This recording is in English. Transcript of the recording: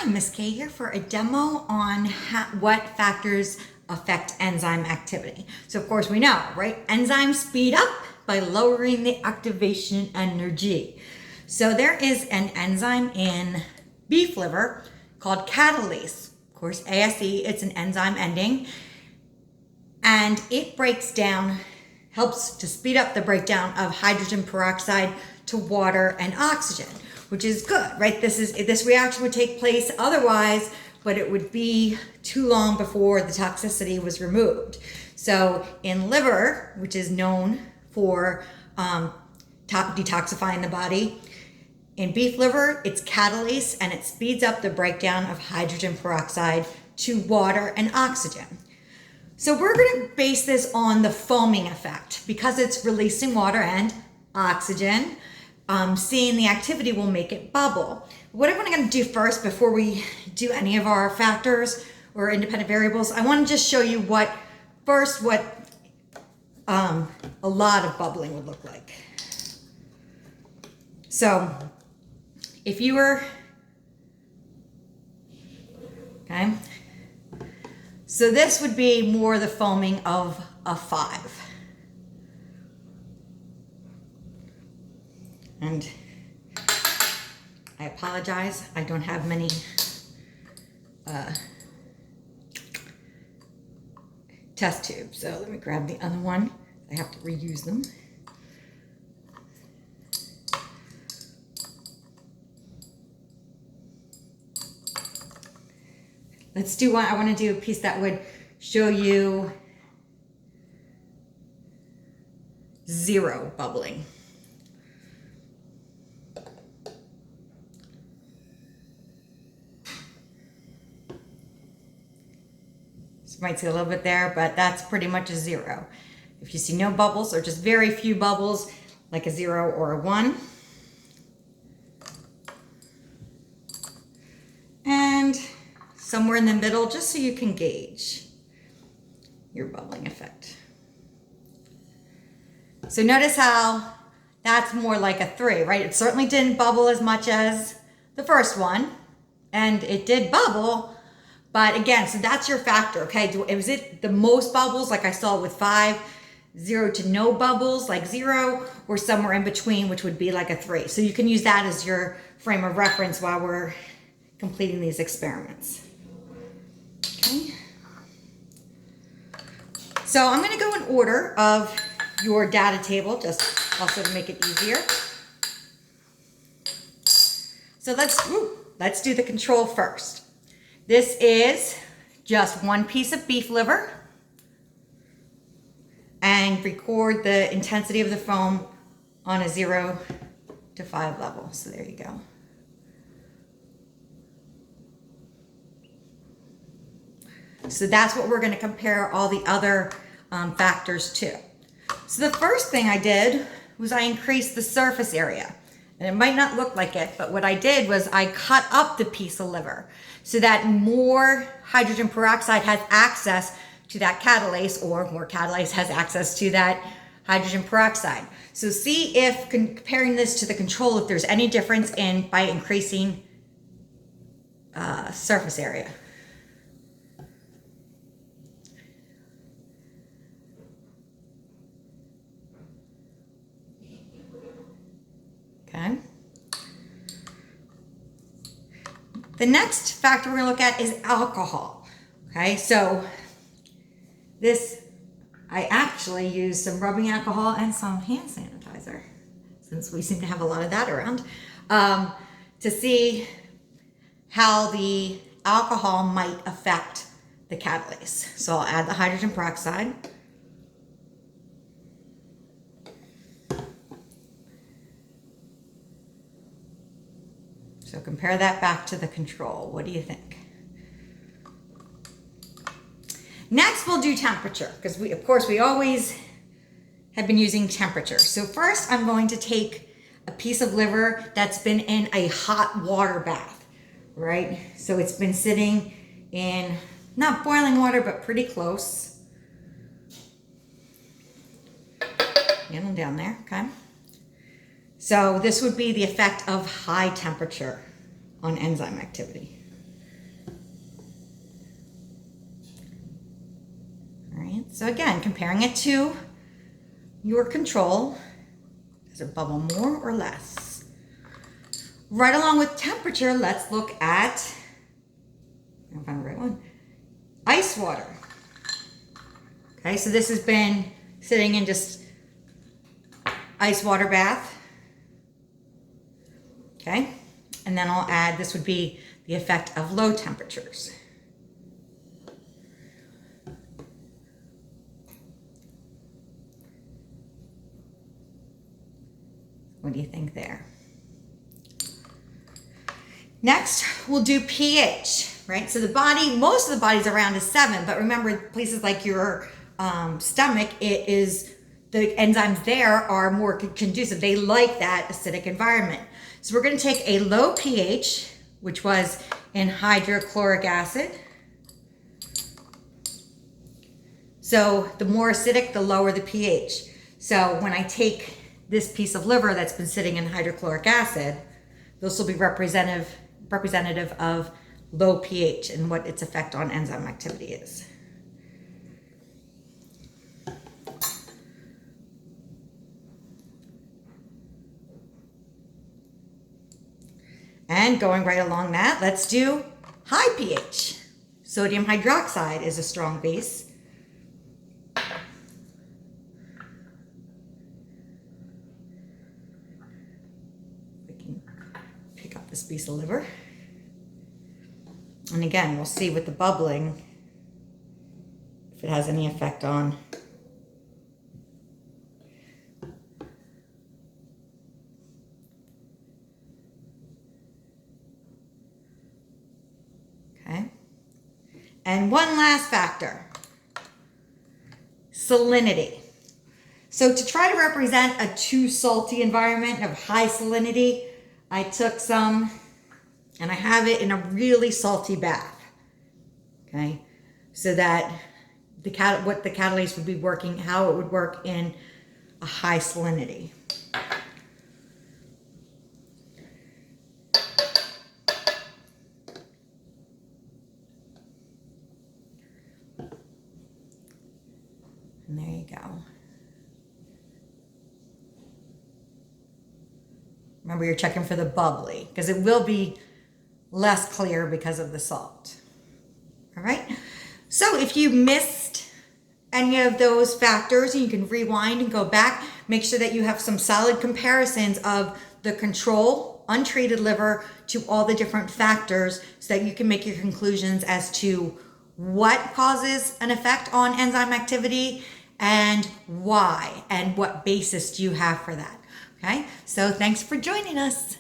Hi, Miss Kay here for a demo on what factors affect enzyme activity. So of course we know, right? Enzymes speed up by lowering the activation energy. So there is an enzyme in beef liver called catalase. Of course, ASE, it's an enzyme ending. And it breaks down, helps to speed up the breakdown of hydrogen peroxide to water and oxygen, which is good, right? This reaction would take place otherwise, but it would be too long before the toxicity was removed. So in liver, which is known for detoxifying the body, in beef liver, it's catalase, and it speeds up the breakdown of hydrogen peroxide to water and oxygen. So we're going to base this on the foaming effect because it's releasing water and oxygen. Seeing the activity will make it bubble. What I'm going to do first, before we do any of our factors or independent variables, I want to just show you what a lot of bubbling would look like. So if you were, okay, so this would be more the foaming of a 5. And I apologize, I don't have many test tubes, so let me grab the other one. I have to reuse them. Let's do one. I want to do a piece that would show you 0 bubbling. So you might see a little bit there, but that's pretty much a 0. If you see no bubbles or just very few bubbles, like a 0 or a 1. And somewhere in the middle, just so you can gauge your bubbling effect. So notice how that's more like a 3, right? It certainly didn't bubble as much as the first one, and it did bubble. But again, so that's your factor, okay? Was it the most bubbles like I saw with 5, 0 to no bubbles, like 0, or somewhere in between, which would be like a 3. So you can use that as your frame of reference while we're completing these experiments. Okay. So I'm gonna go in order of your data table, just also to make it easier. So let's do the control first. This is just one piece of beef liver, and record the intensity of the foam on a 0 to 5 level. So there you go. So that's what we're going to compare all the other factors to. So the first thing I did was I increased the surface area. And it might not look like it, but what I did was I cut up the piece of liver so that more hydrogen peroxide has access to that catalase, or more catalase has access to that hydrogen peroxide. So see if, comparing this to the control, if there's any difference by increasing surface area. Okay. The next factor we're going to look at is alcohol. Okay, so I actually used some rubbing alcohol and some hand sanitizer, since we seem to have a lot of that around, to see how the alcohol might affect the catalase. So I'll add the hydrogen peroxide. So compare that back to the control. What do you think? Next, we'll do temperature, because of course we always have been using temperature. So first, I'm going to take a piece of liver that's been in a hot water bath, right? So it's been sitting in not boiling water, but pretty close. Getting down there, okay? So this would be the effect of high temperature on enzyme activity. So again, comparing it to your control, does it bubble more or less? Right along with temperature, let's look at, I'll find the right one, ice water. Okay, so this has been sitting in just ice water bath. Okay, and then I'll add, this would be the effect of low temperatures. What do you think there? Next, we'll do pH, right? So the body, most of the body's around a 7, but remember places like your stomach, it is, the enzymes there are more conducive. They like that acidic environment. So we're going to take a low pH, which was in hydrochloric acid. So the more acidic, the lower the pH. So when I take this piece of liver that's been sitting in hydrochloric acid, this will be representative of low pH and what its effect on enzyme activity is. And going right along that, let's do high pH. Sodium hydroxide is a strong base. Pick up this piece of liver. And again, we'll see with the bubbling if it has any effect on okay. And one last factor, salinity. So to try to represent a too salty environment of high salinity, I took some and I have it in a really salty bath, okay? So that what the catalase would be working, how it would work in a high salinity. And there you go. Remember, you're checking for the bubbly because it will be less clear because of the salt. All right. So if you missed any of those factors, you can rewind and go back. Make sure that you have some solid comparisons of the control, untreated liver to all the different factors so that you can make your conclusions as to what causes an effect on enzyme activity and why and what basis do you have for that. Okay, so thanks for joining us.